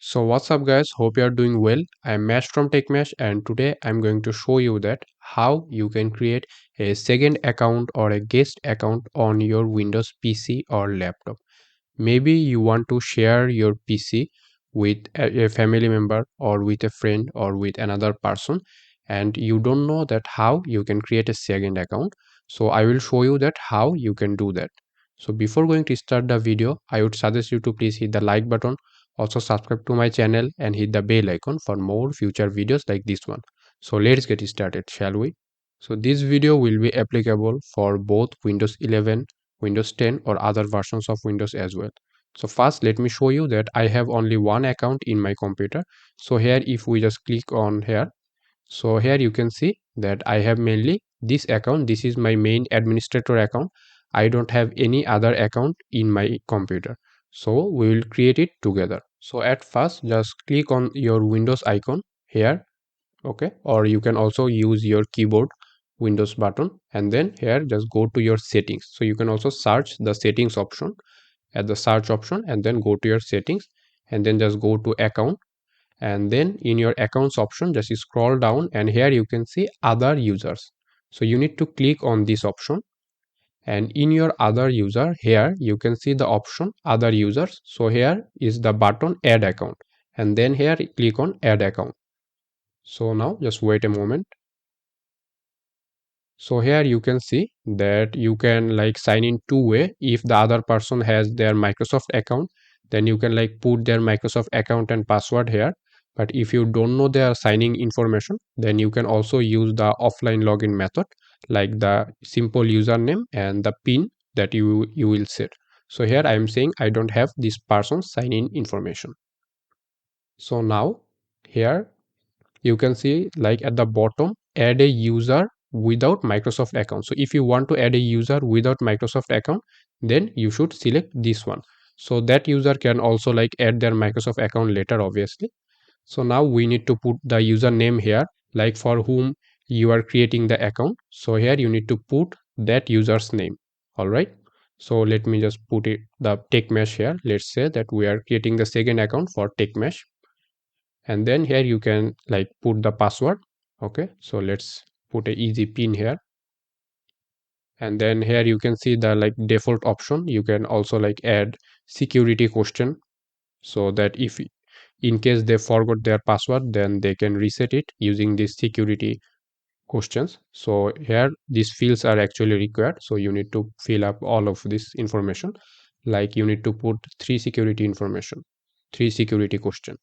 So what's up guys, hope you are doing well. I'm Mesh from TechMesh and today I'm going to show you that how you can create a second account or a guest account on your Windows PC or laptop. Maybe you want to share your PC with a family member or with a friend or with another person and you don't know that how you can create a second account. So I will show you that how you can do that. So before going to start the video, I would suggest you to please hit the like button, also subscribe to my channel and hit the bell icon for more future videos like this one. So let's get started, shall we? So this video will be applicable for both Windows 11, Windows 10 or other versions of Windows as well. So first let me show you that I have only one account in my computer. So here if we just click on here, so here you can see that I have mainly this account. This is my main administrator account. I don't have any other account in my computer. So we will create it together. So at first just click on your Windows icon here, okay, or you can also use your keyboard Windows button, and then here just go to your settings. So you can also search the settings option at the search option and then go to your settings and then just go to account, and then in your accounts option just scroll down and here you can see other users. So you need to click on this option, and in your other user here you can see the option other users. So here is the button add account, and then here click on add account. So now just wait a moment. So here you can see that you can like sign in two way. If the other person has their Microsoft account, then you can like put their Microsoft account and password here. But if you don't know their signing information, then you can also use the offline login method, like the simple username and the pin that you will set. So here I am saying I don't have this person's sign in information. So now here you can see like at the bottom add a user without Microsoft account. So if you want to add a user without Microsoft account, then you should select this one. So that user can also like add their Microsoft account later, obviously. So now we need to put the username here, like for whom you are creating the account. So here you need to put that user's name. All right. So let me just put it the TechMesh here. Let's say that we are creating the second account for TechMesh, and then here you can like put the password. Okay, so let's put a easy pin here, and then here you can see the like default option. You can also like add security question, so that if in case they forgot their password, then they can reset it using these security questions. So here these fields are actually required, so you need to fill up all of this information. Like you need to put three security information, three security question.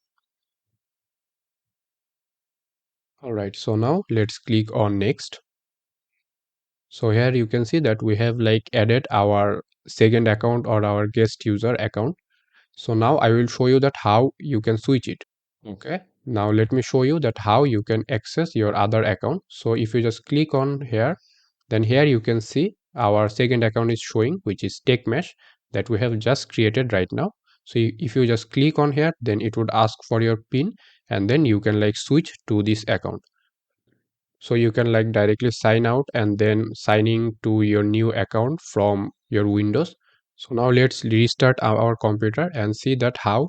All right, so now let's click on next. So here you can see that we have like added our second account or our guest user account. So now I will show you that how you can switch it. Okay, now let me show you that how you can access your other account. So if you just click on here, then here you can see our second account is showing, which is TechMesh, that we have just created right now. So if you just click on here, then it would ask for your pin, and then you can like switch to this account. So you can like directly sign out and then signing to your new account from your Windows. So now let's restart our computer and see that how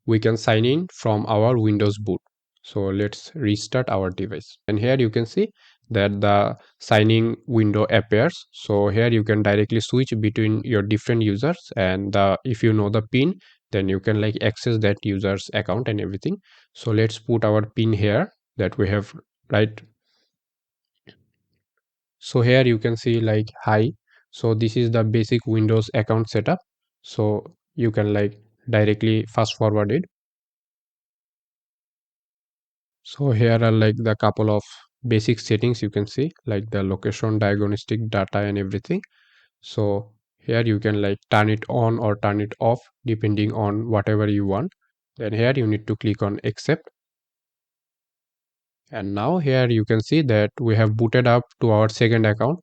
we can sign in from our Windows boot. So let's restart our device, and here you can see that the signing window appears. So here you can directly switch between your different users, and if you know the pin, then you can like access that user's account and everything. So let's put our pin here that we have, right? So here you can see like hi. So this is the basic Windows account setup. So you can like directly fast forward it. So here are like the couple of basic settings you can see, like the location, diagnostic data and everything. So here you can like turn it on or turn it off depending on whatever you want. Then here you need to click on accept. And now here you can see that we have booted up to our second account,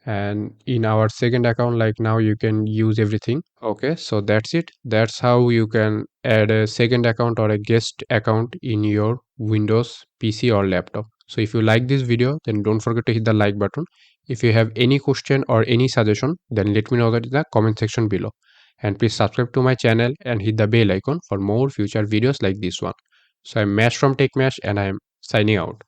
and in our second account like now you can use everything. Okay, so that's it. That's how you can add a second account or a guest account in your Windows PC or laptop. So if you like this video, then don't forget to hit the like button. If you have any question or any suggestion, then let me know that in the comment section below. and please subscribe to my channel and hit the bell icon for more future videos like this one. So I'm Mash from TechMash and I am signing out.